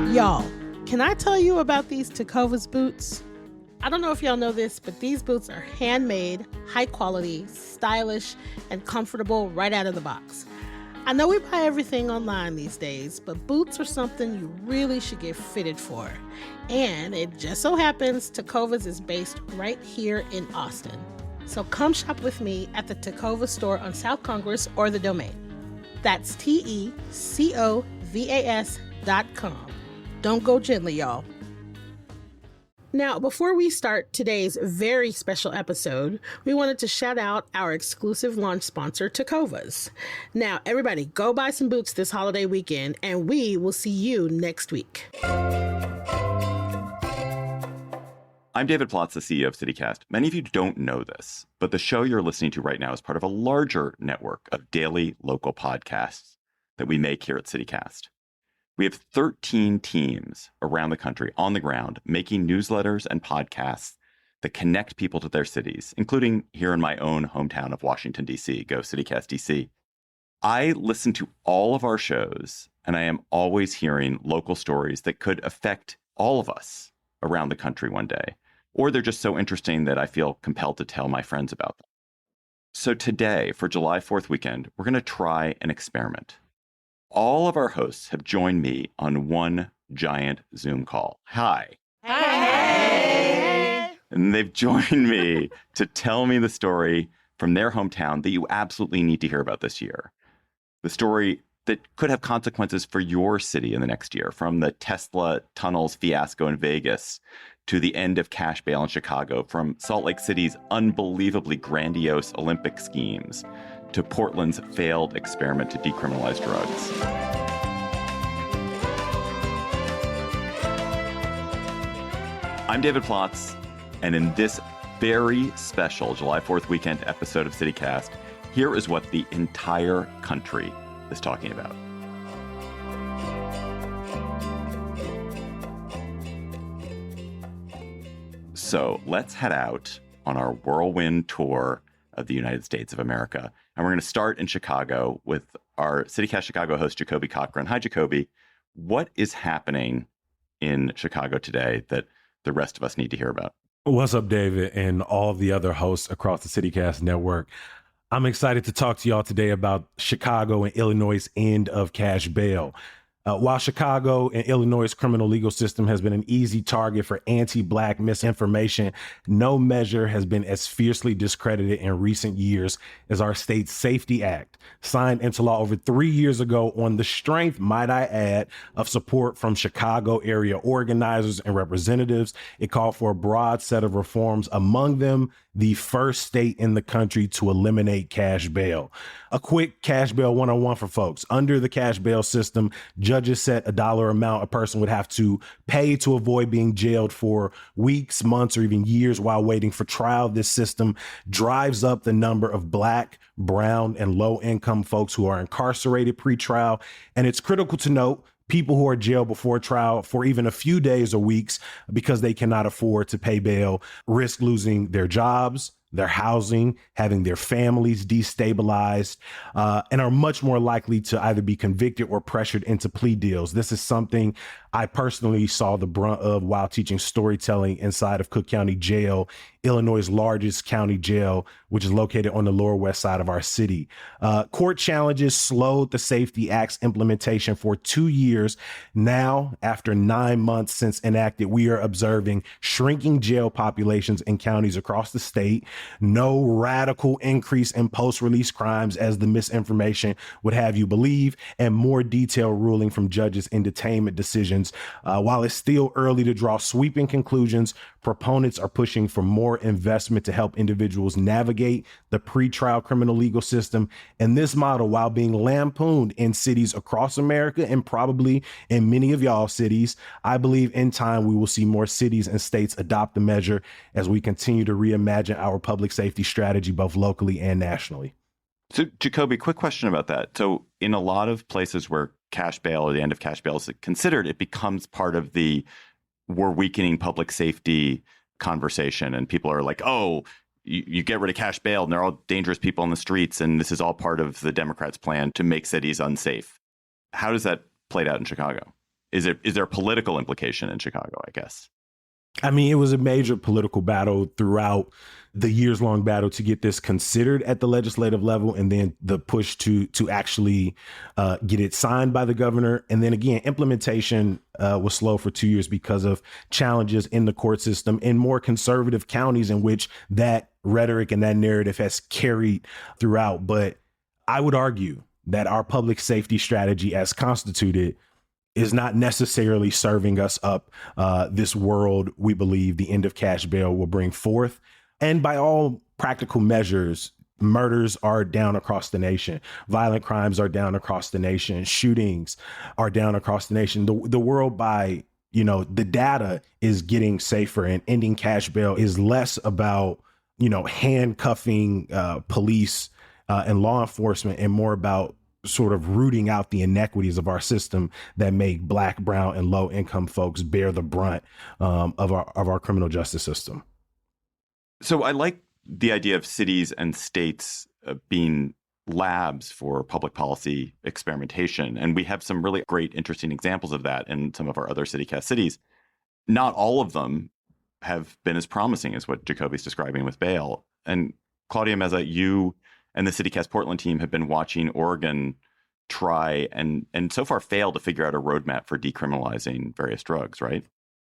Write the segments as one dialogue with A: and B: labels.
A: Y'all, can I tell you about these Tecovas boots? I don't know if y'all know this, but these boots are handmade, high quality, stylish, and comfortable right out of the box. I know we buy everything online these days, but boots are something you really should get fitted for. And it just so happens Tecovas is based right here in Austin. So come shop with me at the Tecovas store on South Congress or the Domain. That's TECOVAS.com. Don't go gently, y'all. Now, before we start today's very special episode, we wanted to shout out our exclusive launch sponsor, Tecovas. Now, everybody, go buy some boots this holiday weekend, and we will see you next week.
B: I'm David Plotz, the CEO of CityCast. Many of you don't know this, but the show you're listening to right now is part of a larger network of daily local podcasts that we make here at CityCast. We have 13 teams around the country on the ground making newsletters and podcasts that connect people to their cities, including here in my own hometown of Washington, D.C. Go CityCast DC. I listen to all of our shows, and I am always hearing local stories that could affect all of us around the country one day, or they're just so interesting that I feel compelled to tell my friends about them. So today, for July 4th weekend, we're going to try an experiment. All of our hosts have joined me on one giant Zoom call. Hi.
C: Hey.
B: And they've joined me to tell me the story from their hometown that you absolutely need to hear about this year. The story that could have consequences for your city in the next year, from the Tesla tunnels fiasco in Vegas to the end of cash bail in Chicago, from Salt Lake City's unbelievably grandiose Olympic schemes to Portland's failed experiment to decriminalize drugs. I'm David Plotz, and in this very special July 4th weekend episode of CityCast, here is what the entire country is talking about. So let's head out on our whirlwind tour of the United States of America. And we're going to start in Chicago with our CityCast Chicago host, Jacoby Cochran. Hi, Jacoby. What is happening in Chicago today that the rest of us need to hear about?
D: What's up, David, and all the other hosts across the CityCast network? I'm excited to talk to y'all today about Chicago and Illinois' end of cash bail. While Chicago and Illinois' criminal legal system has been an easy target for anti-Black misinformation, no measure has been as fiercely discredited in recent years as our state's SAFETY Act, signed into law over 3 years ago on the strength, might I add, of support from Chicago area organizers and representatives. It called for a broad set of reforms, among them the first state in the country to eliminate cash bail. A quick cash bail 101 for folks. Under the cash bail system, judges set a dollar amount a person would have to pay to avoid being jailed for weeks, months, or even years while waiting for trial. This system drives up the number of Black, brown, and low-income folks who are incarcerated pre-trial. And it's critical to note, people who are jailed before trial for even a few days or weeks because they cannot afford to pay bail risk losing their jobs, their housing, having their families destabilized, and are much more likely to either be convicted or pressured into plea deals. This is something I personally saw the brunt of while teaching storytelling inside of Cook County Jail, Illinois' largest county jail, which is located on the lower west side of our city. Court challenges slowed the SAFETY Act's implementation for 2 years. Now, after 9 months since enacted, we are observing shrinking jail populations in counties across the state, no radical increase in post-release crimes as the misinformation would have you believe, and more detailed ruling from judges in detainment decisions. While it's still early to draw sweeping conclusions, proponents are pushing for more investment to help individuals navigate the pretrial criminal legal system. And this model, while being lampooned in cities across America and probably in many of y'all cities, I believe in time we will see more cities and states adopt the measure as we continue to reimagine our public safety strategy, both locally and nationally.
B: So, Jacoby, quick question about that. So in a lot of places where cash bail or the end of cash bail is considered, it becomes part of the we're weakening public safety conversation. And people are like, oh, you get rid of cash bail and they're all dangerous people on the streets. And this is all part of the Democrats' plan to make cities unsafe. How does that play out in Chicago? Is there a political implication in Chicago, I guess?
D: I mean, it was a major political battle throughout the years-long battle to get this considered at the legislative level, and then the push to actually get it signed by the governor. And then again, implementation was slow for 2 years because of challenges in the court system in more conservative counties in which that rhetoric and that narrative has carried throughout. But I would argue that our public safety strategy as constituted is not necessarily serving us up this world we believe the end of cash bail will bring forth. And by all practical measures, murders are down across the nation. Violent crimes are down across the nation. Shootings are down across the nation. The world by, the data is getting safer, and ending cash bail is less about, handcuffing police and law enforcement and more about sort of rooting out the inequities of our system that make Black, brown, and low income folks bear the brunt of our criminal justice system.
B: So I like the idea of cities and states being labs for public policy experimentation. And we have some really great, interesting examples of that in some of our other CityCast cities. Not all of them have been as promising as what Jacoby's describing with bail. And Claudia Meza, you and the CityCast Portland team have been watching Oregon try and so far fail to figure out a roadmap for decriminalizing various drugs, right?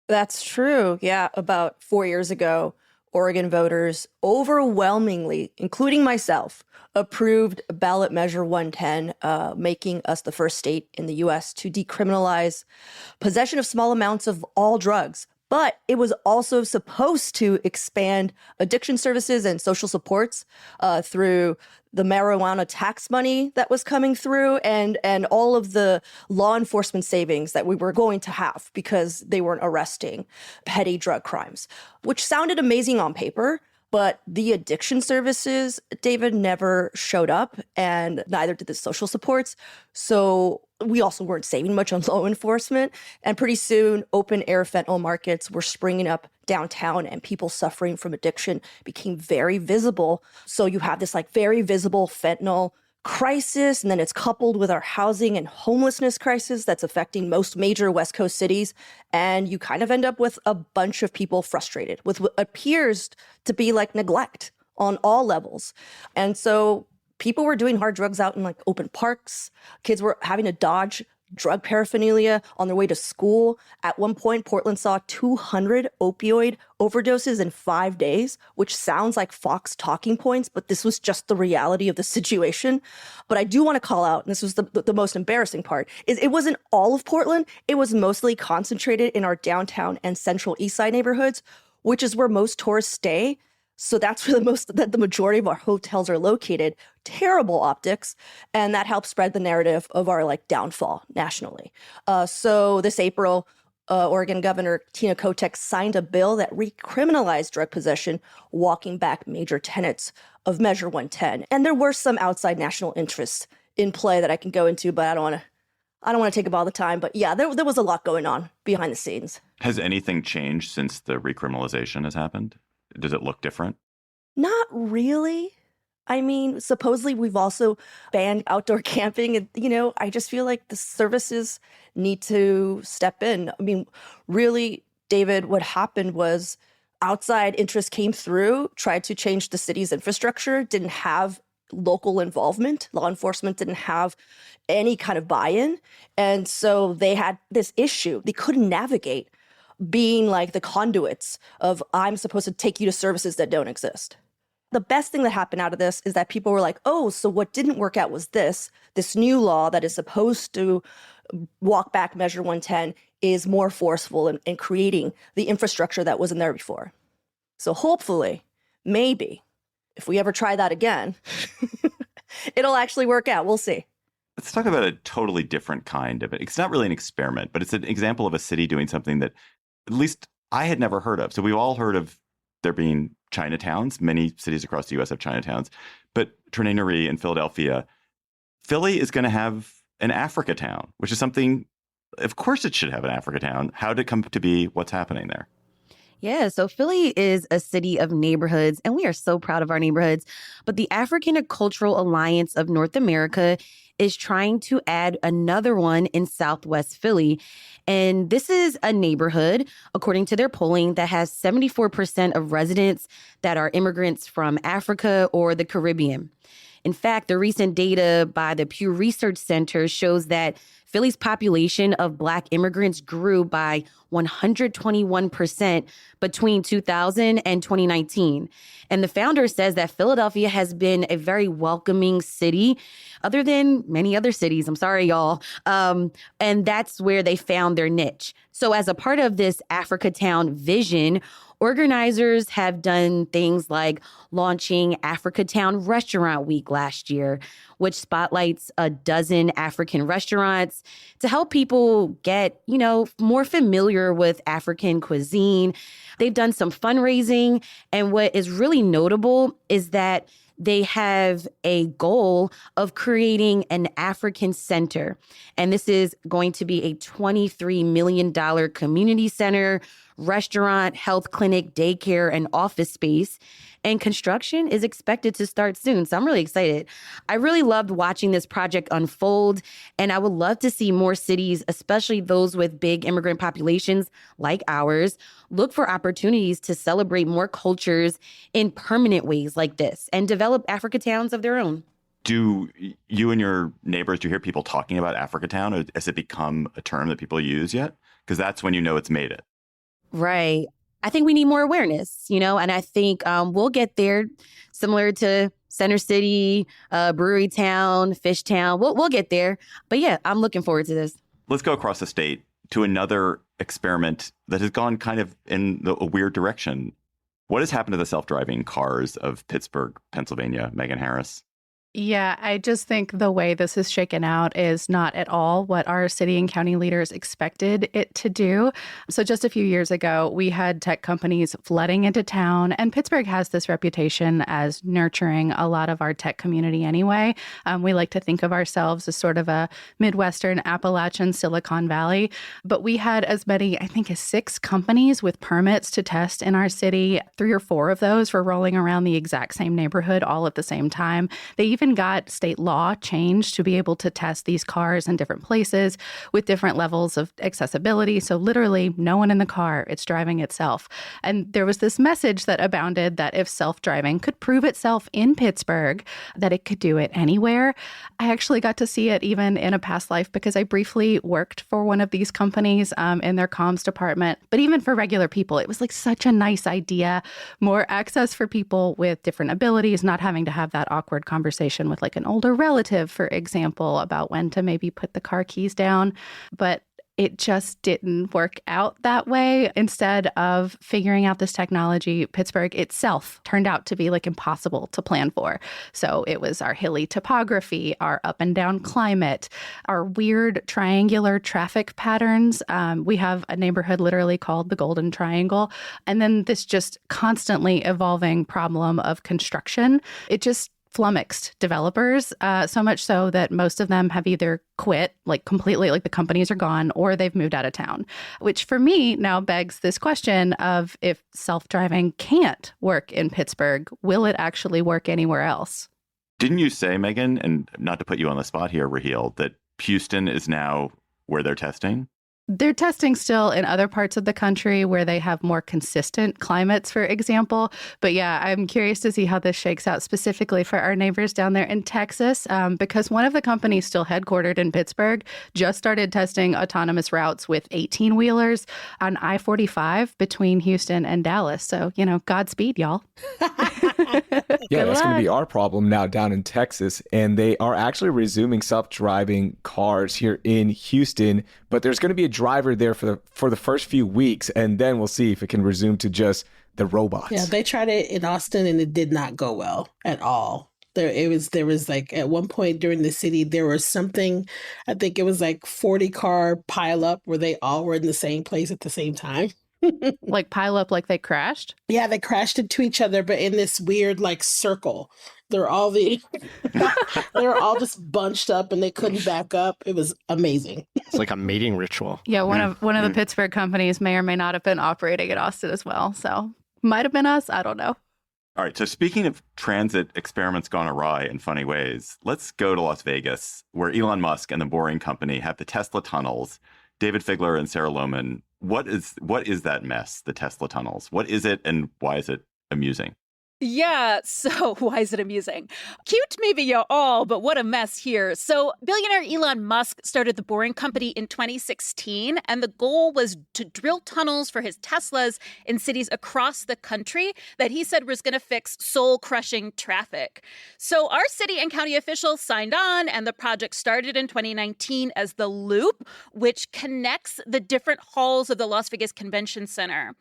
C: That's true. Yeah. About 4 years ago, Oregon voters overwhelmingly, including myself, approved ballot measure 110, making us the first state in the U.S. to decriminalize possession of small amounts of all drugs. But it was also supposed to expand addiction services and social supports through the marijuana tax money that was coming through and all of the law enforcement savings that we were going to have because they weren't arresting petty drug crimes, which sounded amazing on paper. But the addiction services, David, never showed up, and neither did the social supports. So we also weren't saving much on law enforcement. And pretty soon, open air fentanyl markets were springing up downtown, and people suffering from addiction became very visible. So you have this very visible fentanyl crisis, and then it's coupled with our housing and homelessness crisis that's affecting most major West Coast cities. And you kind of end up with a bunch of people frustrated with what appears to be neglect on all levels. And so people were doing hard drugs out in open parks. Kids were having to dodge drug paraphernalia on their way to school. At one point, Portland saw 200 opioid overdoses in 5 days, which sounds like Fox talking points, but this was just the reality of the situation. But I do want to call out, and this was the most embarrassing part, is it wasn't all of Portland. It was mostly concentrated in our downtown and central east side neighborhoods, which is where most tourists stay. So that's where the majority of our hotels are located. Terrible optics. And that helps spread the narrative of our downfall nationally. So this April, Oregon Governor Tina Kotek signed a bill that recriminalized drug possession, walking back major tenets of Measure 110. And there were some outside national interests in play that I can go into, but I don't want to take up all the time. But yeah, there was a lot going on behind the scenes.
B: Has anything changed since the recriminalization has happened? Does it look different?
C: Not really. I mean, supposedly we've also banned outdoor camping. And, I just feel like the services need to step in. I mean, really, David, what happened was outside interest came through, tried to change the city's infrastructure, didn't have local involvement. Law enforcement didn't have any kind of buy-in. And so they had this issue. They couldn't navigate being the conduits of, I'm supposed to take you to services that don't exist. The best thing that happened out of this is that people were like, oh, so what didn't work out was this new law that is supposed to walk back Measure 110 is more forceful in creating the infrastructure that wasn't there before. So hopefully, maybe, if we ever try that again, it'll actually work out. We'll see.
B: Let's talk about a totally different kind of it. It's not really an experiment, but it's an example of a city doing something that at least I had never heard of. So we've all heard of there being Chinatowns. Many cities across the U.S. have Chinatowns. But Tournai in Philadelphia, Philly is going to have an Africa Town, which is something, of course it should have an Africa Town. How did it come to be? What's happening there?
E: Yeah, so Philly is a city of neighborhoods, and we are so proud of our neighborhoods. But the African Cultural Alliance of North America is trying to add another one in Southwest Philly. And this is a neighborhood, according to their polling, that has 74% of residents that are immigrants from Africa or the Caribbean. In fact, the recent data by the Pew Research Center shows that Philly's population of Black immigrants grew by 121% between 2000 and 2019. And the founder says that Philadelphia has been a very welcoming city, other than many other cities. I'm sorry, y'all. And that's where they found their niche. So as a part of this Africa Town vision, organizers have done things like launching Africa Town Restaurant Week last year, which spotlights a dozen African restaurants to help people get, more familiar with African cuisine. They've done some fundraising. And what is really notable is that they have a goal of creating an African center. And this is going to be a $23 million community center, restaurant, health clinic, daycare, and office space. And construction is expected to start soon. So I'm really excited. I really loved watching this project unfold. And I would love to see more cities, especially those with big immigrant populations like ours, look for opportunities to celebrate more cultures in permanent ways like this and develop Africa towns of their own.
B: Do you and your neighbors, do you hear people talking about Africa Town? Or has it become a term that people use yet? Because that's when you know it's made it.
E: Right. I think we need more awareness, and I think we'll get there similar to Center City, Brewery Town, Fish Town. We'll get there. But yeah, I'm looking forward to this.
B: Let's go across the state to another experiment that has gone kind of in a weird direction. What has happened to the self-driving cars of Pittsburgh, Pennsylvania, Megan Harris?
F: Yeah, I just think the way this is shaken out is not at all what our city and county leaders expected it to do. So just a few years ago, we had tech companies flooding into town, and Pittsburgh has this reputation as nurturing a lot of our tech community anyway. We like to think of ourselves as sort of a Midwestern Appalachian Silicon Valley, but we had as many, I think, as 6 companies with permits to test in our city. 3 or 4 of those were rolling around the exact same neighborhood all at the same time. They even got state law changed to be able to test these cars in different places with different levels of accessibility. So literally no one in the car, it's driving itself. And there was this message that abounded that if self-driving could prove itself in Pittsburgh, that it could do it anywhere. I actually got to see it even in a past life because I briefly worked for one of these companies in their comms department. But even for regular people, it was like such a nice idea. More access for people with different abilities, not having to have that awkward conversation with like an older relative, for example, about when to maybe put the car keys down. But it just didn't work out that way. Instead of figuring out this technology, Pittsburgh itself turned out to be like impossible to plan for. So it was our hilly topography, our up and down climate, our weird triangular traffic patterns. We have a neighborhood literally called the Golden Triangle. And then this just constantly evolving problem of construction. It just flummoxed developers, so much so that most of them have either quit, like completely, like the companies are gone, or they've moved out of town, which for me now begs this question of if self-driving can't work in Pittsburgh, will it actually work anywhere else?
B: Didn't you say, Megan, and not to put you on the spot here, Raheel, that Houston is now where they're testing?
F: They're testing still in other parts of the country where they have more consistent climates, for example. But yeah, I'm curious to see how this shakes out specifically for our neighbors down there in Texas, because one of the companies still headquartered in Pittsburgh just started testing autonomous routes with 18-wheelers on I-45 between Houston and Dallas. So, Godspeed, y'all.
G: Yeah, that's going to be our problem now down in Texas. And they are actually resuming self-driving cars here in Houston. But there's going to be a driver there for the first few weeks. And then we'll see if it can resume to just the robots.
A: Yeah, they tried it in Austin and it did not go well at all. There was like at one point during the city, there was something, I think it was like 40 car pile up where they all were in the same place at the same time.
F: Like pile up like they crashed?
A: Yeah, they crashed into each other, but in this weird like circle. They're all they were all just bunched up and they couldn't back up. It was amazing.
H: It's like a mating ritual.
F: Yeah, one of the Pittsburgh companies may or may not have been operating at Austin as well. So might have been us. I don't know.
B: All right. So speaking of transit experiments gone awry in funny ways, let's go to Las Vegas, where Elon Musk and the Boring Company have the Tesla tunnels. David Figler and Sarah Lohman, what is that mess, the Tesla tunnels? What is it and why is it amusing?
I: Yeah, so why is it amusing? Cute maybe you all, but what a mess here. So billionaire Elon Musk started the Boring Company in 2016, and the goal was to drill tunnels for his Teslas in cities across the country that he said was going to fix soul-crushing traffic. So our city and county officials signed on, and the project started in 2019 as the Loop, which connects the different halls of the Las Vegas Convention Center.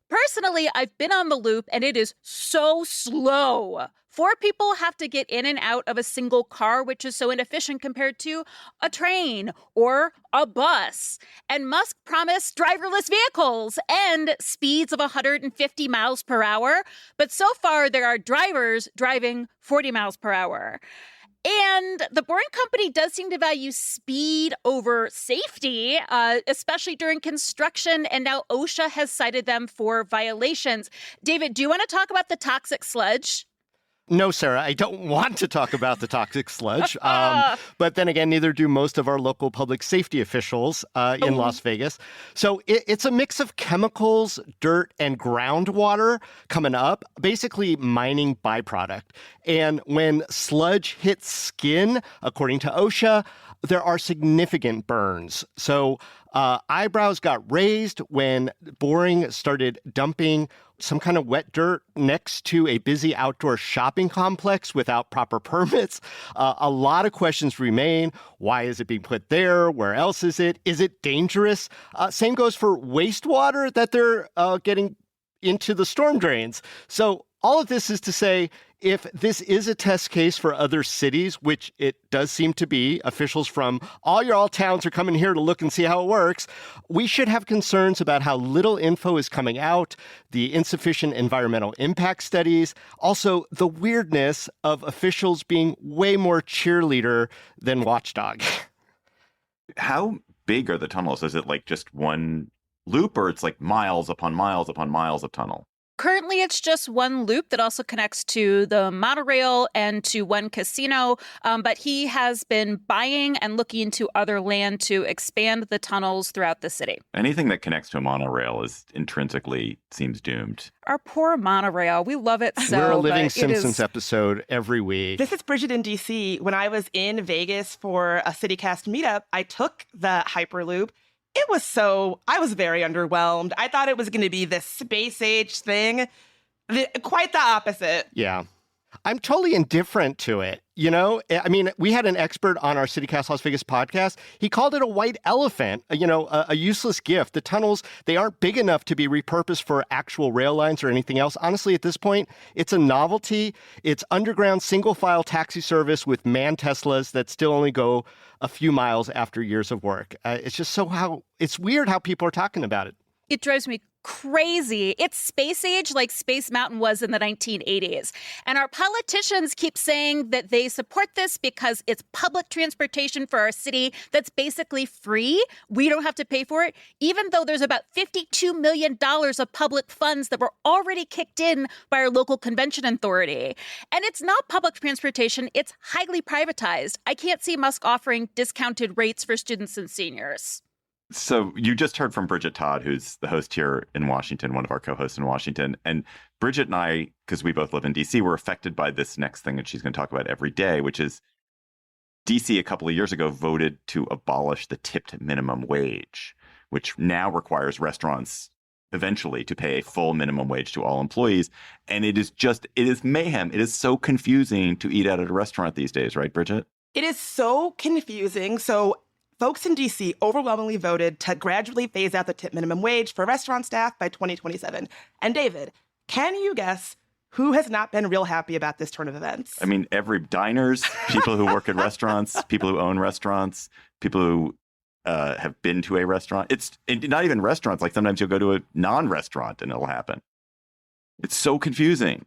I: Personally, I've been on the Loop, and it is so slow. 4 people have to get in and out of a single car, which is so inefficient compared to a train or a bus. And Musk promised driverless vehicles and speeds of 150 miles per hour. But so far, there are drivers driving 40 miles per hour. And the Boring Company does seem to value speed over safety, especially during construction. And now OSHA has cited them for violations. David, do you want to talk about the toxic sludge?
H: No, Sarah, I don't want to talk about the toxic sludge. But then again, neither do most of our local public safety officials in Las Vegas. So it's a mix of chemicals, dirt, and groundwater coming up, basically mining byproduct. And when sludge hits skin, according to OSHA, there are significant burns. So eyebrows got raised when Boring started dumping some kind of wet dirt next to a busy outdoor shopping complex without proper permits. A lot of questions remain. Why is it being put there? Where else is it? Is it dangerous? Same goes for wastewater that they're getting into the storm drains. So all of this is to say, if this is a test case for other cities, which it does seem to be, officials from all towns are coming here to look and see how it works, we should have concerns about how little info is coming out, the insufficient environmental impact studies, also the weirdness of officials being way more cheerleader than watchdog.
B: How big are the tunnels? Is it like just one loop, or it's like miles upon miles upon miles of tunnel?
I: Currently, it's just one loop that also connects to the monorail and to one casino. But he has been buying and looking into other land to expand the tunnels throughout the city.
B: Anything that connects to a monorail is intrinsically seems doomed.
I: Our poor monorail. We love it so.
H: We're a living Simpsons episode every week.
J: This is Bridget in DC. When I was in Vegas for a CityCast meetup, I took the Hyperloop. I was very underwhelmed. I thought it was going to be this space age thing. Quite the opposite.
H: Yeah. I'm totally indifferent to it. You know, I mean, we had an expert on our CityCast Las Vegas podcast. He called it a white elephant, a useless gift. The tunnels, they aren't big enough to be repurposed for actual rail lines or anything else. Honestly, at this point, it's a novelty. It's underground single-file taxi service with manned Teslas that still only go a few miles after years of work. It's just it's weird how people are talking about it.
I: It drives me crazy. It's space age like Space Mountain was in the 1980s. And our politicians keep saying that they support this because it's public transportation for our city that's basically free. We don't have to pay for it, even though there's about $52 million of public funds that were already kicked in by our local convention authority. And it's not public transportation. It's highly privatized. I can't see Musk offering discounted rates for students and seniors.
B: So you just heard from Bridget Todd, who's the host here in Washington, one of our co-hosts in Washington. And Bridget and I, because we both live in D.C., were affected by this next thing that she's going to talk about every day, which is D.C. a couple of years ago voted to abolish the tipped minimum wage, which now requires restaurants eventually to pay a full minimum wage to all employees. And it is mayhem. It is so confusing to eat out at a restaurant these days, right, Bridget?
J: It is so confusing. So folks in D.C. overwhelmingly voted to gradually phase out the tip minimum wage for restaurant staff by 2027. And David, can you guess who has not been real happy about this turn of events?
B: I mean, every diners, people who work at restaurants, people who own restaurants, people who have been to a restaurant. It's not even restaurants. Like sometimes you'll go to a non-restaurant and it'll happen. It's so confusing.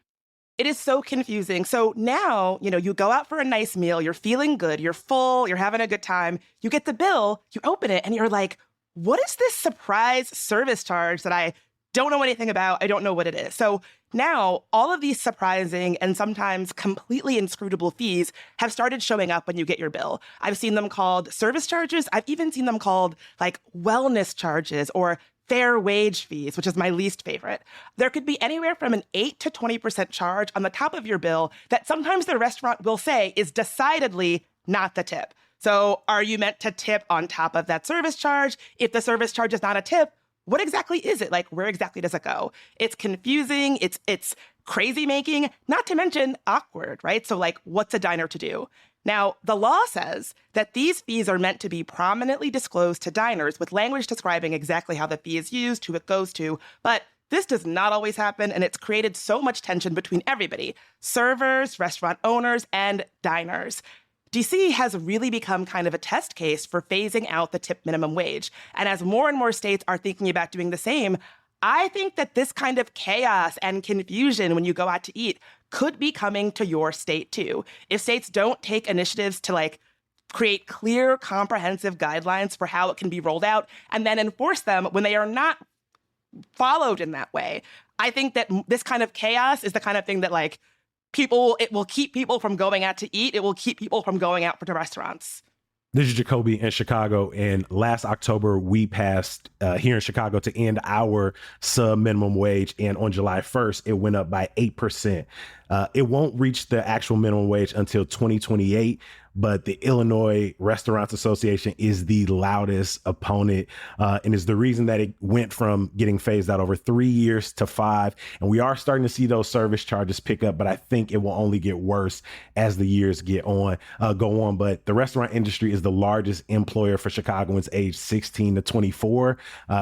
J: It is so confusing. So now, you go out for a nice meal, you're feeling good, you're full, you're having a good time. You get the bill, you open it, and you're like, what is this surprise service charge that I don't know anything about? I don't know what it is. So now all of these surprising and sometimes completely inscrutable fees have started showing up when you get your bill. I've seen them called service charges. I've even seen them called like wellness charges or fair wage fees, which is my least favorite. There could be anywhere from an 8 to 20% charge on the top of your bill that sometimes the restaurant will say is decidedly not the tip. So are you meant to tip on top of that service charge? If the service charge is not a tip, what exactly is it? Like, where exactly does it go? It's confusing. It's crazy making, not to mention awkward, right? So like, what's a diner to do? Now, the law says that these fees are meant to be prominently disclosed to diners with language describing exactly how the fee is used, who it goes to. But this does not always happen, and it's created so much tension between everybody, servers, restaurant owners, and diners. DC has really become kind of a test case for phasing out the tip minimum wage. And as more and more states are thinking about doing the same, I think that this kind of chaos and confusion when you go out to eat could be coming to your state too. If states don't take initiatives to like create clear, comprehensive guidelines for how it can be rolled out and then enforce them when they are not followed in that way, I think that this kind of chaos is the kind of thing that like it will keep people from going out to eat. It will keep people from going out to restaurants.
D: This is Jacoby in Chicago, and last October we passed here in Chicago to end our sub minimum wage, and on July 1st it went up by 8%. It won't reach the actual minimum wage until 2028, but the Illinois Restaurants Association is the loudest opponent and is the reason that it went from getting phased out over 3 years to 5. And we are starting to see those service charges pick up, but I think it will only get worse as the years go on. But the restaurant industry is the largest employer for Chicagoans aged 16 to 24.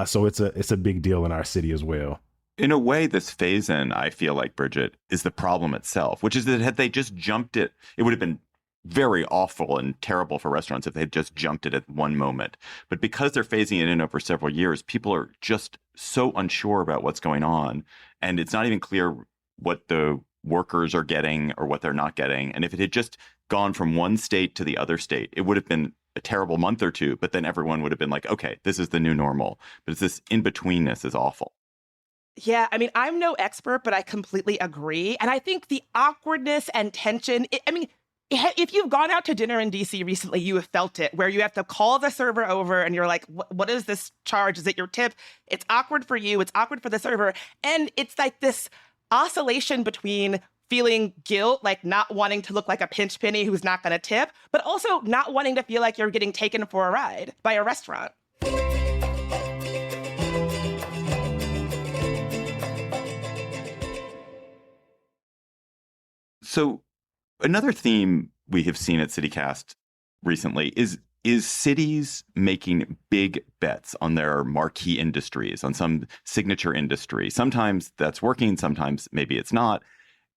D: So it's a big deal in our city as well.
B: In a way, this phase-in, I feel like, Bridget, is the problem itself, which is that had they just jumped it, it would have been very awful and terrible for restaurants if they had just jumped it at one moment. But because they're phasing it in over several years, people are just so unsure about what's going on. And it's not even clear what the workers are getting or what they're not getting. And if it had just gone from one state to the other state, it would have been a terrible month or two. But then everyone would have been like, okay, this is the new normal. But it's this in-betweenness is awful.
J: Yeah, I mean, I'm no expert, but I completely agree. And I think the awkwardness and tension, if you've gone out to dinner in DC recently, you have felt it, where you have to call the server over and you're like, what is this charge? Is it your tip? It's awkward for you. It's awkward for the server. And it's like this oscillation between feeling guilt, like not wanting to look like a pinch penny who's not going to tip, but also not wanting to feel like you're getting taken for a ride by a restaurant.
B: So another theme we have seen at CityCast recently is cities making big bets on their marquee industries, on some signature industry. Sometimes that's working, sometimes maybe it's not.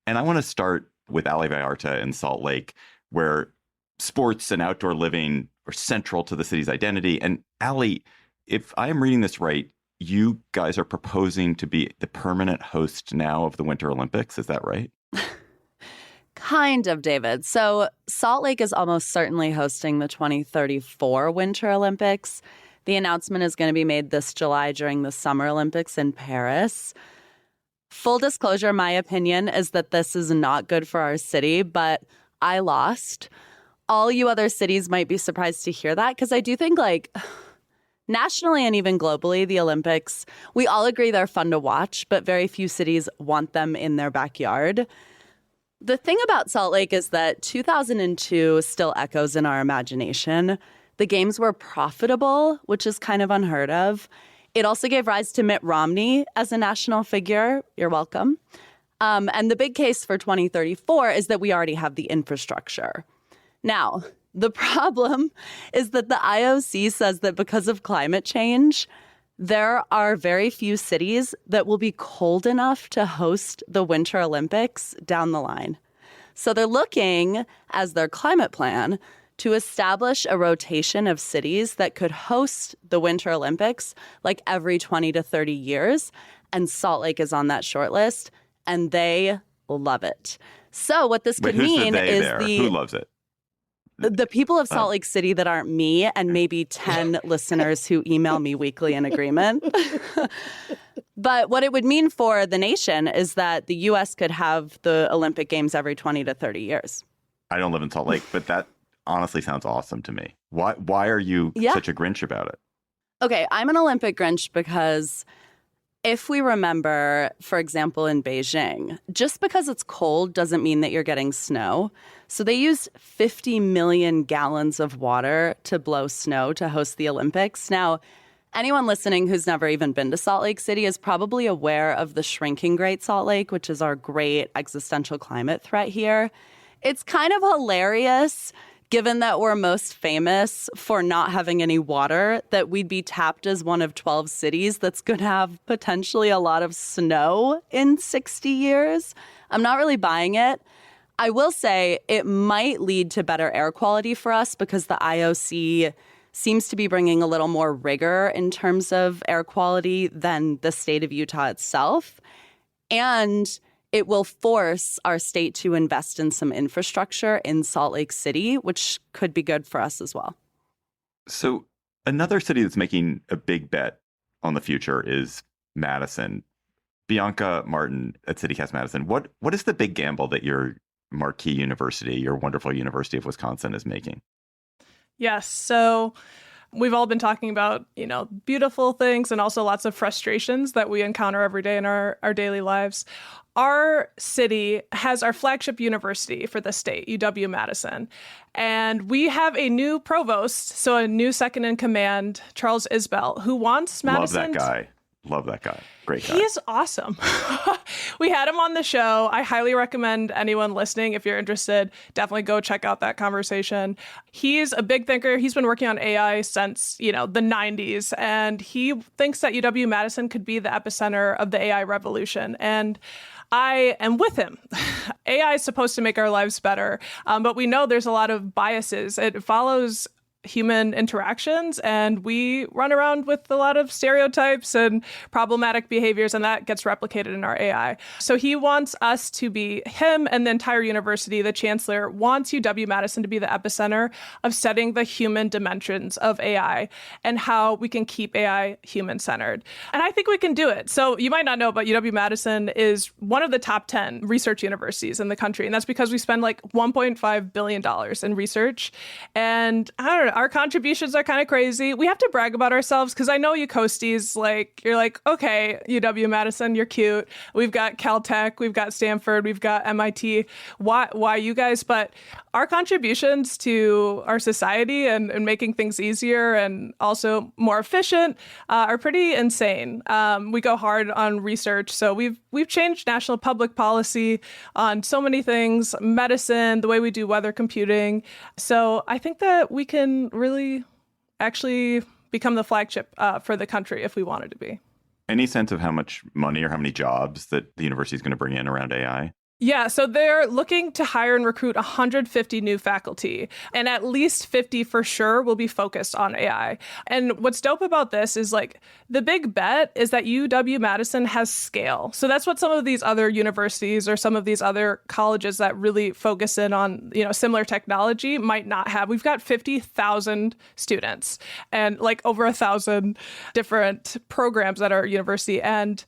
B: And I want to start with Ali Vallarta in Salt Lake, where sports and outdoor living are central to the city's identity. And Ali, if I am reading this right, you guys are proposing to be the permanent host now of the Winter Olympics. Is that right?
K: Kind of, David. So Salt Lake is almost certainly hosting the 2034 Winter Olympics. The announcement is going to be made this July during the Summer Olympics in Paris. Full disclosure, my opinion is that this is not good for our city, but I lost. All you other cities might be surprised to hear that, because I do think, nationally and even globally, the Olympics, we all agree they're fun to watch, but very few cities want them in their backyard. The thing about Salt Lake is that 2002 still echoes in our imagination. The games were profitable, which is kind of unheard of. It also gave rise to Mitt Romney as a national figure. You're welcome. And the big case for 2034 is that we already have the infrastructure. Now, the problem is that the IOC says that because of climate change, there are very few cities that will be cold enough to host the Winter Olympics down the line. So they're looking, as their climate plan, to establish a rotation of cities that could host the Winter Olympics like every 20 to 30 years. And Salt Lake is on that short list. And they love it. So what this
B: But
K: could
B: who's
K: mean
B: the they
K: is
B: there? Who loves it?
K: the people of Salt Lake City that aren't me and maybe 10 listeners who email me weekly in agreement. But what it would mean for the nation is that the U.S. could have the Olympic Games every 20 to 30 years.
B: I don't live in Salt Lake, but that honestly sounds awesome to me. Why are you such a Grinch about it?
K: Okay, I'm an Olympic Grinch because if we remember, for example, in Beijing, just because it's cold doesn't mean that you're getting snow. So they used 50 million gallons of water to blow snow to host the Olympics. Now, anyone listening who's never even been to Salt Lake City is probably aware of the shrinking Great Salt Lake, which is our great existential climate threat here. It's kind of hilarious, given that we're most famous for not having any water, that we'd be tapped as one of 12 cities that's going to have potentially a lot of snow in 60 years. I'm not really buying it. I will say it might lead to better air quality for us because the IOC seems to be bringing a little more rigor in terms of air quality than the state of Utah itself. And it will force our state to invest in some infrastructure in Salt Lake City, which could be good for us as well.
B: So another city that's making a big bet on the future is Madison. Bianca Martin at CityCast Madison, what is the big gamble that your marquee university, your wonderful University of Wisconsin, is making?
L: Yes. So we've all been talking about, beautiful things and also lots of frustrations that we encounter every day in our daily lives. Our city has our flagship university for the state, UW-Madison. And we have a new provost, so a new second in command, Charles Isbell, who wants Madison.
B: Love that guy. Great guy.
L: He is awesome. We had him on the show. I highly recommend anyone listening, if you're interested, definitely go check out that conversation. He's a big thinker. He's been working on AI since, the 90s. And he thinks that UW-Madison could be the epicenter of the AI revolution. And I am with him. AI is supposed to make our lives better, but we know there's a lot of biases. It follows human interactions, and we run around with a lot of stereotypes and problematic behaviors, and that gets replicated in our AI. So he wants us to be, him and the entire university, the chancellor, wants UW-Madison to be the epicenter of studying the human dimensions of AI and how we can keep AI human-centered. And I think we can do it. So you might not know, but UW-Madison is one of the top 10 research universities in the country, and that's because we spend like $1.5 billion in research. And I don't know, our contributions are kind of crazy. We have to brag about ourselves because I know you coasties, you're like, okay, UW-Madison, you're cute. We've got Caltech, we've got Stanford, we've got MIT. Why you guys? But our contributions to our society and making things easier and also more efficient are pretty insane. We go hard on research. So we've changed national public policy on so many things, medicine, the way we do weather computing. So I think that we can really actually become the flagship for the country if we wanted to be.
B: Any sense of how much money or how many jobs that the university is going to bring in around AI?
L: Yeah, so they're looking to hire and recruit 150 new faculty, and at least 50 for sure will be focused on AI. And what's dope about this is the big bet is that UW-Madison has scale. So that's what some of these other universities or some of these other colleges that really focus in on, similar technology might not have. We've got 50,000 students and over 1,000 different programs at our university. And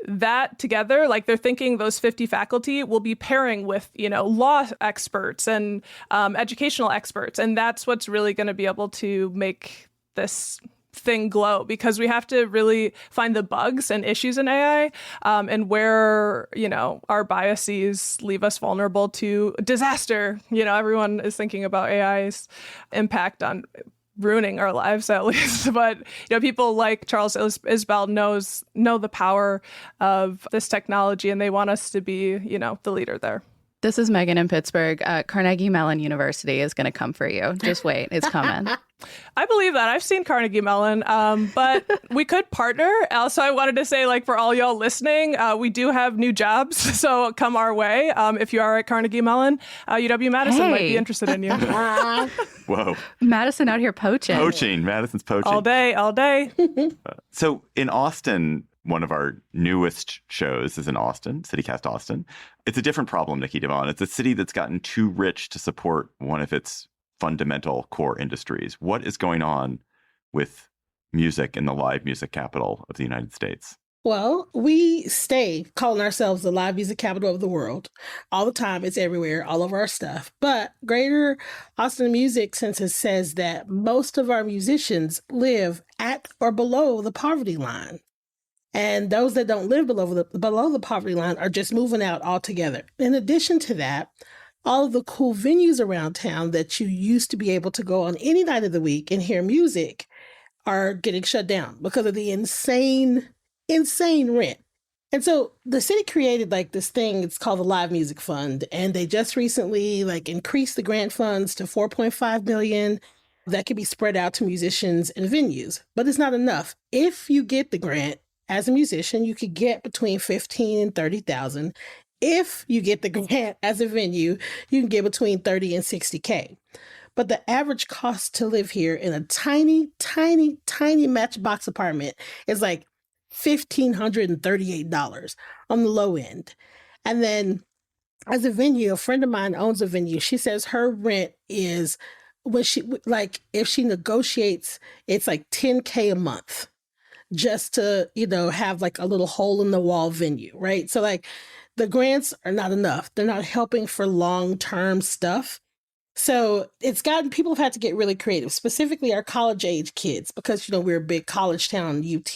L: that together, they're thinking those 50 faculty will be pairing with, law experts and educational experts. And that's what's really going to be able to make this thing glow, because we have to really find the bugs and issues in AI and where, our biases leave us vulnerable to disaster. Everyone is thinking about AI's impact on ruining our lives, at least. But people like Charles Isbell know the power of this technology, and they want us to be the leader there.
F: This is Megan in Pittsburgh. Carnegie Mellon University is going to come for you. Just wait, it's coming.
L: I believe that. I've seen Carnegie Mellon, but we could partner. Also, I wanted to say, for all y'all listening, we do have new jobs, so come our way. If you are at Carnegie Mellon, UW-Madison might be interested in you.
B: Whoa.
F: Madison out here poaching.
B: Madison's poaching.
L: All day.
B: So in Austin, one of our newest shows is in Austin, CityCast Austin. It's a different problem, Nikki DaVaughn. It's a city that's gotten too rich to support one of its fundamental core industries. What is going on with music in the live music capital of the United States?
A: Well, we stay calling ourselves the live music capital of the world all the time. It's everywhere, all of our stuff. But Greater Austin Music Census says that most of our musicians live at or below the poverty line. And those that don't live below the poverty line are just moving out altogether. In addition to that, all of the cool venues around town that you used to be able to go on any night of the week and hear music are getting shut down because of the insane rent. And so the city created like this thing, it's called the Live Music Fund. And they just recently like increased the grant funds to $4.5 million that could be spread out to musicians and venues. But it's not enough. If you get the grant as a musician, you could get between $15,000 and $30,000. If you get the grant as a venue, you can get between $30,000 and $60,000. But the average cost to live here in a tiny, tiny, tiny matchbox apartment is like $1,538 on the low end. And then as a venue, a friend of mine owns a venue. She says her rent is, when she, like, if she negotiates, it's like $10,000 a month just to, have like a little hole in the wall venue, right? So like the grants are not enough. They're not helping for long-term stuff. So it's gotten, people have had to get really creative, specifically our college age kids, because, we're a big college town, UT.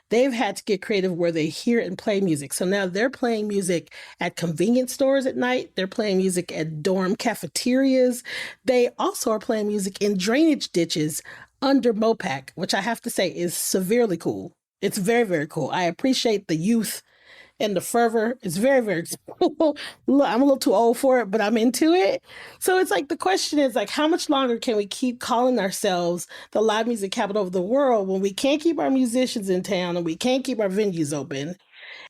A: They've had to get creative where they hear and play music. So now they're playing music at convenience stores at night. They're playing music at dorm cafeterias. They also are playing music in drainage ditches under MOPAC, which I have to say is severely cool. It's very, very cool. I appreciate the youth and the fervor. It's very, very cool. I'm a little too old for it, but I'm into it. So it's like, the question is like, how much longer can we keep calling ourselves the live music capital of the world when we can't keep our musicians in town and we can't keep our venues open?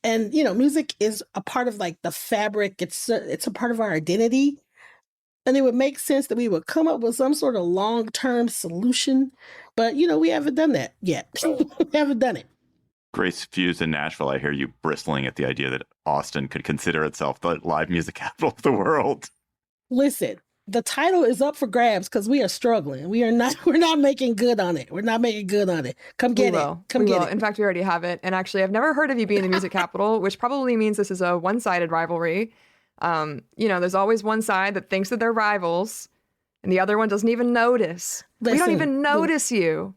A: And, music is a part of like the fabric. It's a part of our identity. And it would make sense that we would come up with some sort of long-term solution. But, we haven't done that yet. We haven't done it.
B: Grace Fuse in Nashville, I hear you bristling at the idea that Austin could consider itself the live music capital of the world.
A: Listen, the title is up for grabs because we are struggling. We're not making good on it. We're not making good on it. Come get it. Come get it.
M: In fact, we already have it. And actually, I've never heard of you being the music capital, which probably means this is a one-sided rivalry. There's always one side that thinks that they're rivals, and the other one doesn't even notice. We don't even notice you.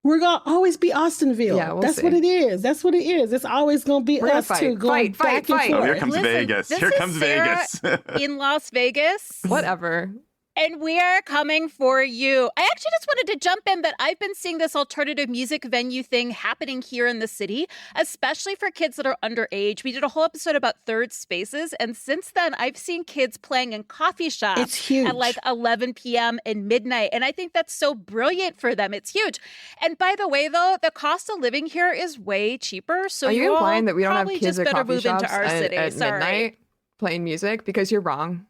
A: We're going to always be Austinville.
M: Yeah,
A: That's what it is. That's what it is. It's always going to be us two going back and forth.
B: Oh, here comes Vegas. Here comes Vegas.
I: In Las Vegas.
M: Whatever.
I: And we are coming for you. I actually just wanted to jump in that I've been seeing this alternative music venue thing happening here in the city, especially for kids that are underage. We did a whole episode about third spaces. And since then, I've seen kids playing in coffee shops
A: it's huge.
I: At like 11 p.m. and midnight. And I think that's so brilliant for them. It's huge. And by the way, though, the cost of living here is way cheaper. So
M: are you implying that we don't have
I: kids
M: kids at coffee shops at
I: Sorry.
M: midnight playing music? Because you're wrong.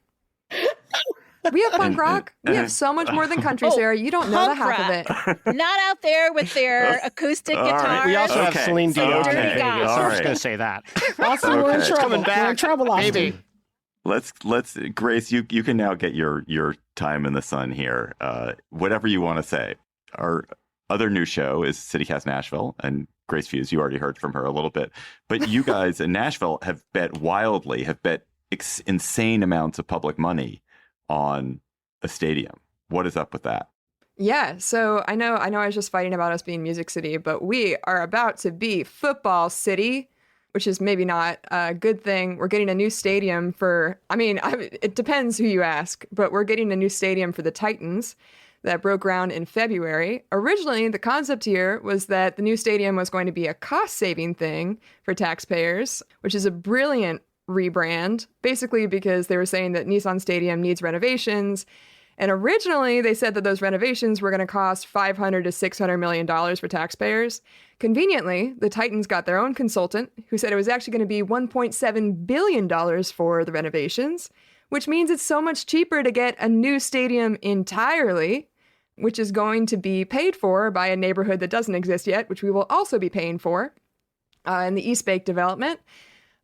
M: We have punk rock. We have so much more than country, Sarah. You don't know the half of it.
I: Not out there with their acoustic guitars.
H: Right. We also have Celine Dion.
I: Dirty guys.
H: I was just going to say that.
A: Also, we're in trouble.
H: Coming back.
A: We're in trouble, Austin.
H: Baby.
B: Let's Grace, you can now get your time in the sun here. Whatever you want to say. Our other new show is CityCast Nashville, and Grace Fuse, you already heard from her a little bit. But you guys in Nashville have bet insane amounts of public money on a stadium. What is up with that?
M: Yeah, so I know I was just fighting about us being Music City, but we are about to be Football City, which is maybe not a good thing. We're getting a new stadium it depends who you ask, but we're getting a new stadium for the Titans that broke ground in February. Originally, the concept here was that the new stadium was going to be a cost-saving thing for taxpayers, which is a brilliant rebrand, basically because they were saying that Nissan Stadium needs renovations. And originally they said that those renovations were going to cost $500 to $600 million for taxpayers. Conveniently, the Titans got their own consultant who said it was actually going to be $1.7 billion for the renovations, which means it's so much cheaper to get a new stadium entirely, which is going to be paid for by a neighborhood that doesn't exist yet, which we will also be paying for. in the East Bay development.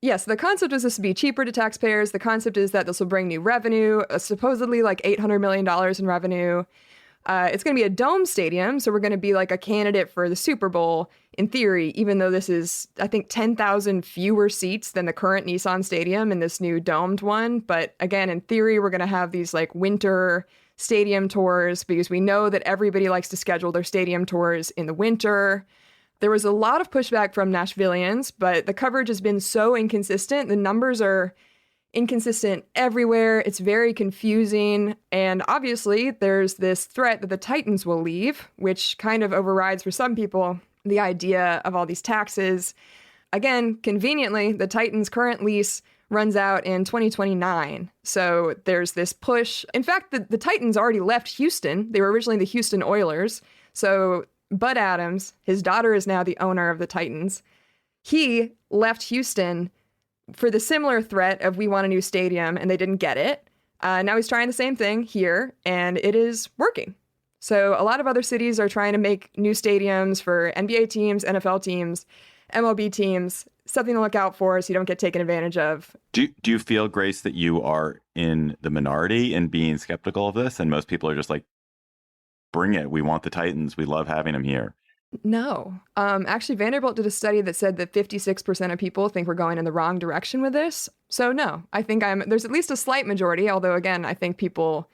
M: Yes, the concept is this to be cheaper to taxpayers. The concept is that this will bring new revenue, supposedly like $800 million in revenue. It's going to be a dome stadium, so we're going to be like a candidate for the Super Bowl in theory, even though this is, I think, 10,000 fewer seats than the current Nissan Stadium in this new domed one. But again, in theory, we're going to have these like winter stadium tours because we know that everybody likes to schedule their stadium tours in the winter. There was a lot of pushback from Nashvillians, but the coverage has been so inconsistent. The numbers are inconsistent everywhere. It's very confusing. And obviously, there's this threat that the Titans will leave, which kind of overrides for some people the idea of all these taxes. Again, conveniently, the Titans' current lease runs out in 2029. So there's this push. In fact, the Titans already left Houston. They were originally the Houston Oilers. So Bud Adams, his daughter is now the owner of the Titans. He left Houston for the similar threat of we want a new stadium, and they didn't get it. Now he's trying the same thing here, and it is working. So a lot of other cities are trying to make new stadiums for NBA teams, NFL teams, MLB teams, something to look out for so you don't get taken advantage of.
B: Do you feel, Grace, that you are in the minority in being skeptical of this? And most people are just like, bring it. We want the Titans. We love having them here.
M: No. Actually, Vanderbilt did a study that said that 56% of people think we're going in the wrong direction with this. So no, I think there's at least a slight majority, although again, I think people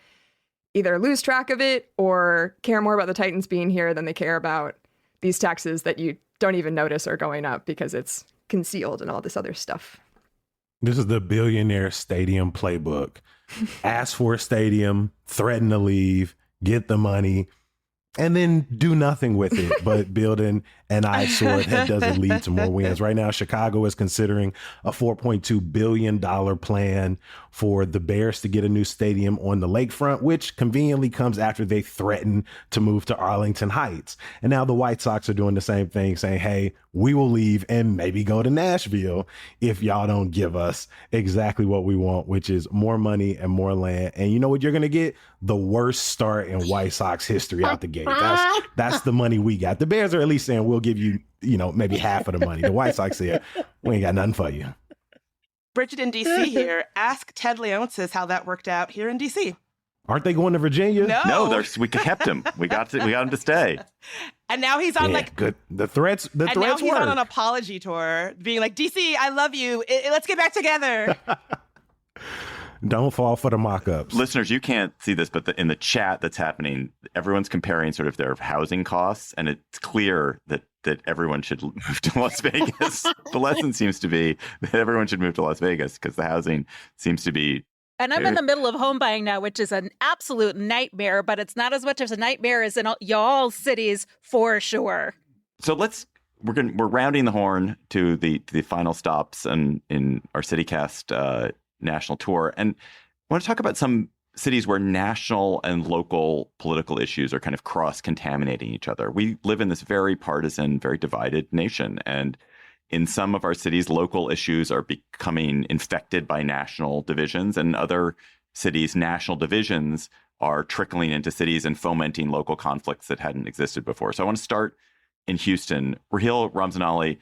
M: either lose track of it or care more about the Titans being here than they care about these taxes that you don't even notice are going up because it's concealed and all this other stuff.
D: This is the billionaire stadium playbook. Ask for a stadium, threaten to leave, get the money, and then do nothing with it but build an eyesore that doesn't lead to more wins. Right now, Chicago is considering a $4.2 billion plan for the Bears to get a new stadium on the lakefront, which conveniently comes after they threaten to move to Arlington Heights. And now the White Sox are doing the same thing, saying, hey, we will leave and maybe go to Nashville if y'all don't give us exactly what we want, which is more money and more land. And you know what you're going to get? The worst start in White Sox history out the gate. That's the money we got. The Bears are at least saying we'll give you, maybe half of the money. The White Sox said, we ain't got nothing for you.
J: Bridget in DC here. Ask Ted Leonsis how that worked out here in DC.
D: Aren't they going to Virginia?
J: No,
B: we kept him. We got him to stay.
J: And now he's on
D: good. The threats.
J: And now he's on an apology tour, being like, DC, I love you. Let's get back together.
D: Don't fall for the mock-ups.
B: Listeners, you can't see this, but in the chat that's happening, everyone's comparing sort of their housing costs, and it's clear that everyone should move to Las Vegas. The lesson seems to be that everyone should move to Las Vegas because the housing seems to be.
I: And I'm in the middle of home buying now, which is an absolute nightmare, but it's not as much as a nightmare as in y'all cities for sure.
B: So we're rounding the horn to the final stops in our CityCast national tour, and I want to talk about some cities where national and local political issues are kind of cross-contaminating each other. We live in this very partisan, very divided nation, and in some of our cities, local issues are becoming infected by national divisions, and in other cities, national divisions are trickling into cities and fomenting local conflicts that hadn't existed before. So I want to start in Houston. Raheel Ramzanali,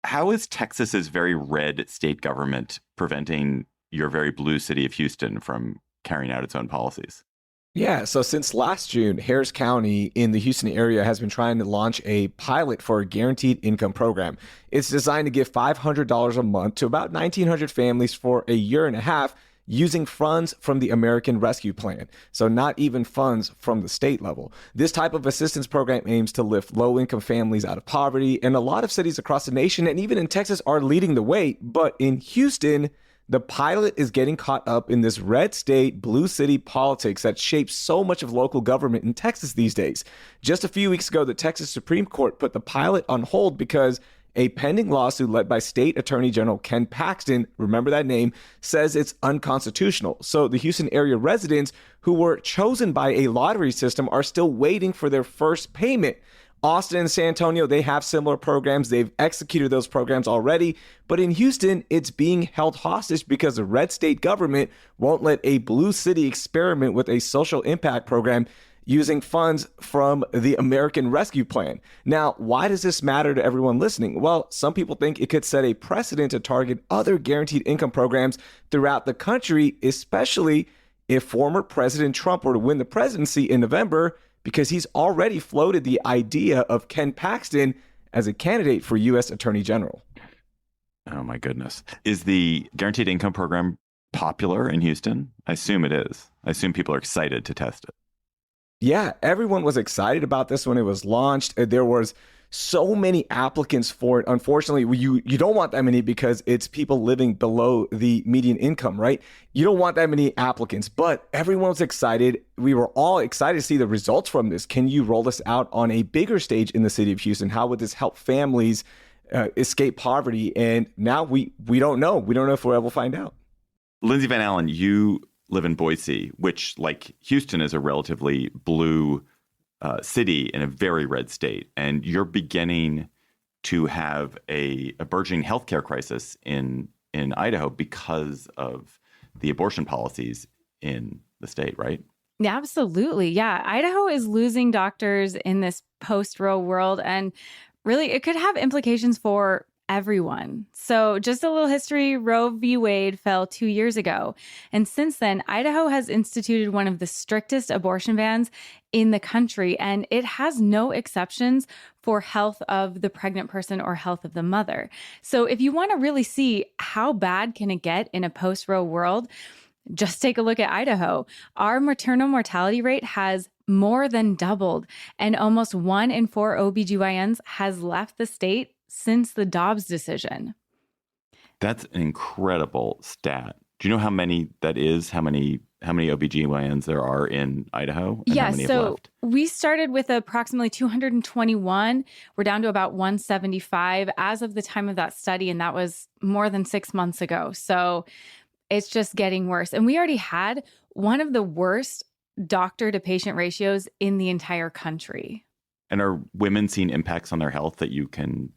B: how is Texas's very red state government preventing your very blue city of Houston from carrying out its own policies?
G: Yeah, so since last June, Harris County in the Houston area has been trying to launch a pilot for a guaranteed income program. It's designed to give $500 a month to about 1,900 families for a year and a half using funds from the American Rescue Plan. So not even funds from the state level. This type of assistance program aims to lift low-income families out of poverty, and a lot of cities across the nation and even in Texas are leading the way. But in Houston, the pilot is getting caught up in this red state, blue city politics that shapes so much of local government in Texas these days. Just a few weeks ago, the Texas Supreme Court put the pilot on hold because a pending lawsuit led by State Attorney General Ken Paxton, remember that name, says it's unconstitutional. So the Houston area residents who were chosen by a lottery system are still waiting for their first payment. Austin and San Antonio, they have similar programs. They've executed those programs already. But in Houston, it's being held hostage because the red state government won't let a blue city experiment with a social impact program using funds from the American Rescue Plan. Now, why does this matter to everyone listening? Well, some people think it could set a precedent to target other guaranteed income programs throughout the country, especially if former President Trump were to win the presidency in November, because he's already floated the idea of Ken Paxton as a candidate for U.S. Attorney General.
B: Oh, my goodness. Is the guaranteed income program popular in Houston? I assume it is. I assume people are excited to test it.
G: Yeah, everyone was excited about this when it was launched. There was so many applicants for it. Unfortunately, you don't want that many because it's people living below the median income, right? You don't want that many applicants, but everyone was excited. We were all excited to see the results from this. Can you roll this out on a bigger stage in the city of Houston? How would this help families escape poverty? And now we don't know. We don't know if we'll ever find out.
B: Lindsay Van Allen, you live in Boise, which, like Houston, is a relatively blue city in a very red state. And you're beginning to have a burgeoning healthcare crisis in Idaho because of the abortion policies in the state, right?
N: Yeah, absolutely. Yeah. Idaho is losing doctors in this post-Roe world. And really, it could have implications for everyone. So just a little history, Roe v. Wade fell 2 years ago. And since then, Idaho has instituted one of the strictest abortion bans in the country, and it has no exceptions for health of the pregnant person or health of the mother. So if you want to really see how bad can it get in a post-Roe world, just take a look at Idaho. Our maternal mortality rate has more than doubled, and almost 1 in 4 OBGYNs has left the state since the Dobbs decision.
B: That's an incredible stat. Do you know how many that is? How many OBGYNs there are in Idaho? And
N: yeah,
B: how many
N: so
B: have left?
N: We started with approximately 221. We're down to about 175 as of the time of that study, and that was more than 6 months ago. So it's just getting worse. And we already had one of the worst doctor to patient ratios in the entire country.
B: And are women seeing impacts on their health that you can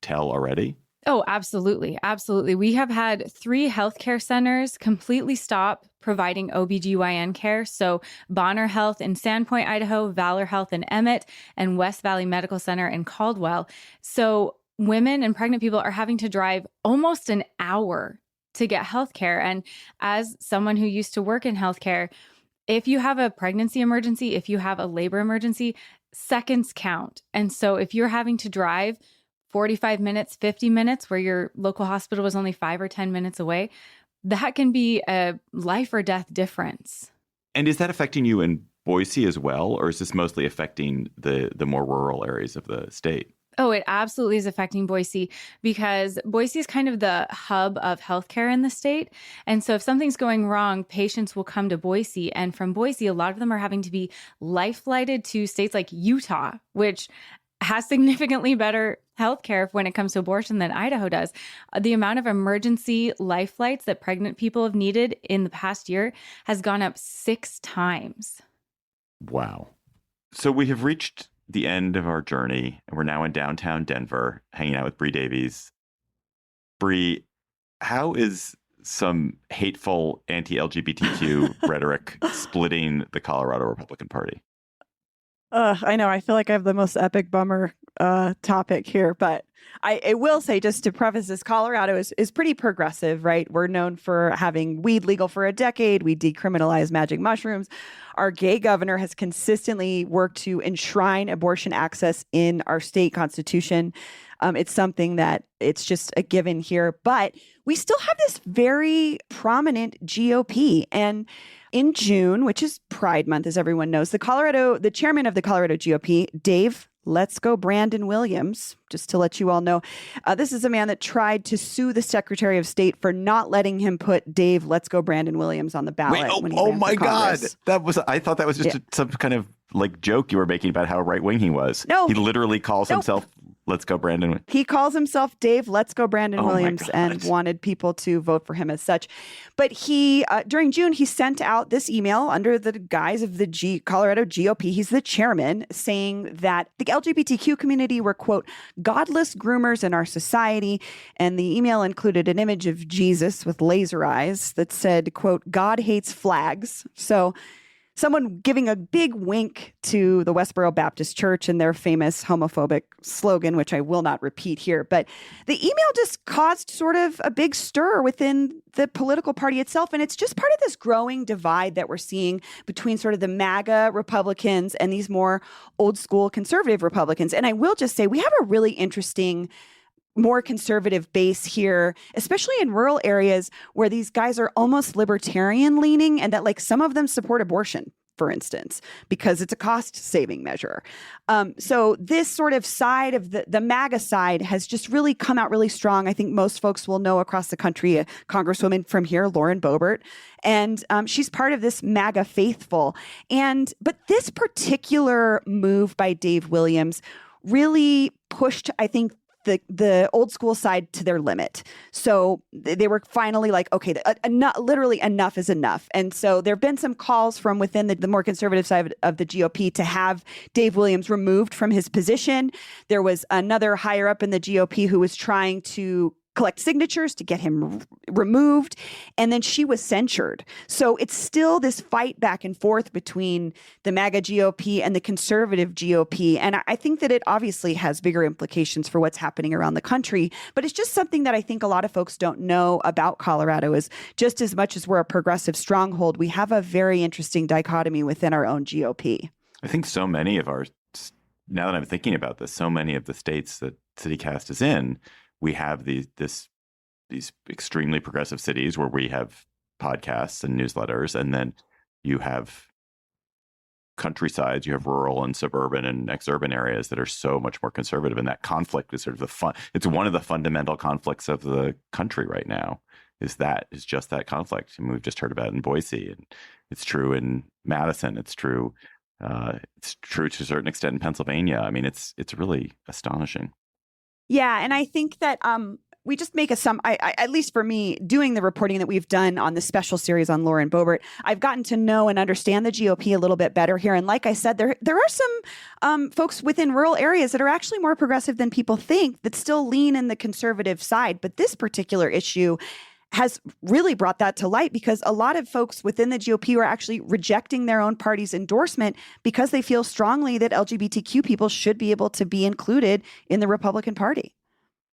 B: tell already?
N: Oh, absolutely. Absolutely. We have had 3 healthcare centers completely stop providing OBGYN care. So Bonner Health in Sandpoint, Idaho, Valor Health in Emmett, and West Valley Medical Center in Caldwell. So women and pregnant people are having to drive almost an hour to get healthcare. And as someone who used to work in healthcare, if you have a pregnancy emergency, if you have a labor emergency, seconds count. And so if you're having to drive 45 minutes, 50 minutes, where your local hospital was only 5 or 10 minutes away, that can be a life or death difference.
B: And is that affecting you in Boise as well? Or is this mostly affecting the more rural areas of the state?
N: Oh, it absolutely is affecting Boise because Boise is kind of the hub of healthcare in the state. And so if something's going wrong, patients will come to Boise. And from Boise, a lot of them are having to be life flighted to states like Utah, which has significantly better healthcare when it comes to abortion than Idaho does. The amount of emergency life flights that pregnant people have needed in the past year has gone up 6 times.
B: Wow. So we have reached the end of our journey, and we're now in downtown Denver, hanging out with Bree Davies. Bree, how is some hateful anti-LGBTQ rhetoric splitting the Colorado Republican Party?
O: I know. I feel like I have the most epic bummer topic here, but I will say, just to preface this, Colorado is pretty progressive, right? We're known for having weed legal for a decade. We decriminalized magic mushrooms. Our gay governor has consistently worked to enshrine abortion access in our state constitution. It's something that it's just a given here, but we still have this very prominent GOP. And in June, which is Pride Month, as everyone knows, the chairman of the Colorado GOP, Dave Let's Go Brandon Williams, just to let you all know, this is a man that tried to sue the Secretary of State for not letting him put Dave Let's Go Brandon Williams on the ballot.
B: Wait, oh my God. I thought that was just some kind of like joke you were making about how right wing he was.
O: No.
B: He literally calls himself Let's Go Brandon.
O: He calls himself Dave Let's Go Brandon Williams and wanted people to vote for him as such. But he, during June, he sent out this email under the guise of the Colorado GOP. He's the chairman, saying that the LGBTQ community were, quote, godless groomers in our society. And the email included an image of Jesus with laser eyes that said, quote, God hates flags. So someone giving a big wink to the Westboro Baptist Church and their famous homophobic slogan, which I will not repeat here. But the email just caused sort of a big stir within the political party itself. And it's just part of this growing divide that we're seeing between sort of the MAGA Republicans and these more old school conservative Republicans. And I will just say we have a really interesting, more conservative base here, especially in rural areas where these guys are almost libertarian leaning, and that like some of them support abortion, for instance, because it's a cost saving measure. So this sort of side of the MAGA side has just really come out really strong. I think most folks will know across the country, a congresswoman from here, Lauren Boebert, and she's part of this MAGA faithful. But this particular move by Dave Williams really pushed, I think, the old school side to their limit. So they were finally like, okay, literally enough is enough. And so there have been some calls from within the more conservative side of the GOP to have Dave Williams removed from his position. There was another higher up in the GOP who was trying to collect signatures to get him removed. And then she was censured. So it's still this fight back and forth between the MAGA GOP and the conservative GOP. And I think that it obviously has bigger implications for what's happening around the country. But it's just something that I think a lot of folks don't know about Colorado is just as much as we're a progressive stronghold, we have a very interesting dichotomy within our own GOP.
B: I think so many of now that I'm thinking about this, so many of the states that CityCast is in, we have these extremely progressive cities where we have podcasts and newsletters, and then you have countrysides, you have rural and suburban and exurban areas that are so much more conservative. And that conflict is sort of it's one of the fundamental conflicts of the country right now. Is just that conflict. I mean, we've just heard about it in Boise, and it's true in Madison. It's true to a certain extent in Pennsylvania. I mean, it's really astonishing.
O: Yeah, and I think that we just make at least for me, doing the reporting that we've done on the special series on Lauren Boebert, I've gotten to know and understand the GOP a little bit better here. And like I said, there are some folks within rural areas that are actually more progressive than people think that still lean in the conservative side. But this particular issue has really brought that to light because a lot of folks within the GOP are actually rejecting their own party's endorsement because they feel strongly that LGBTQ people should be able to be included in the Republican Party.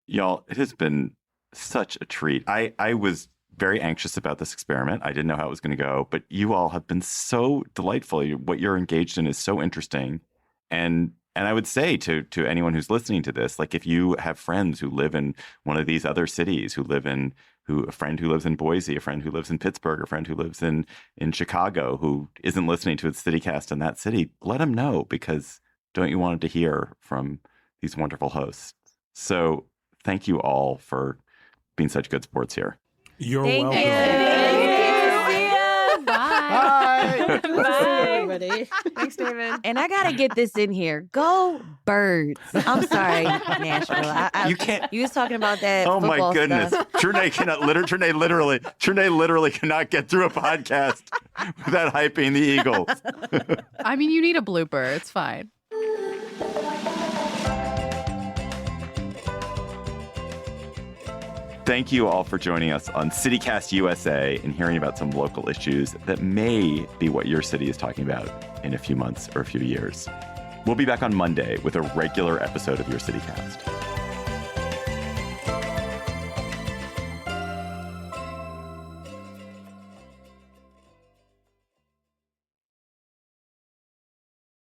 B: Y'all, it has been such a treat. I was very anxious about this experiment. I didn't know how it was going to go, but you all have been so delightful. What you're engaged in is so interesting. And I would say to anyone who's listening to this, like if you have friends who live in one of these other cities, a friend who lives in Boise, a friend who lives in Pittsburgh, a friend who lives in Chicago, who isn't listening to its CityCast in that city, let them know, because don't you want to hear from these wonderful hosts? So thank you all for being such good sports here.
D: You're
E: Thank
D: welcome.
E: you.
M: Bye.
A: Bye, everybody.
M: Thanks, David.
E: And I gotta get this in here. Go Birds! I'm sorry, Nashville.
B: You can't.
E: You was talking about that.
B: Oh my goodness!
E: Stuff.
B: Trinae literally cannot get through a podcast without hyping the Eagles.
F: I mean, you need a blooper. It's fine.
B: Thank you all for joining us on CityCast USA and hearing about some local issues that may be what your city is talking about in a few months or a few years. We'll be back on Monday with a regular episode of your CityCast.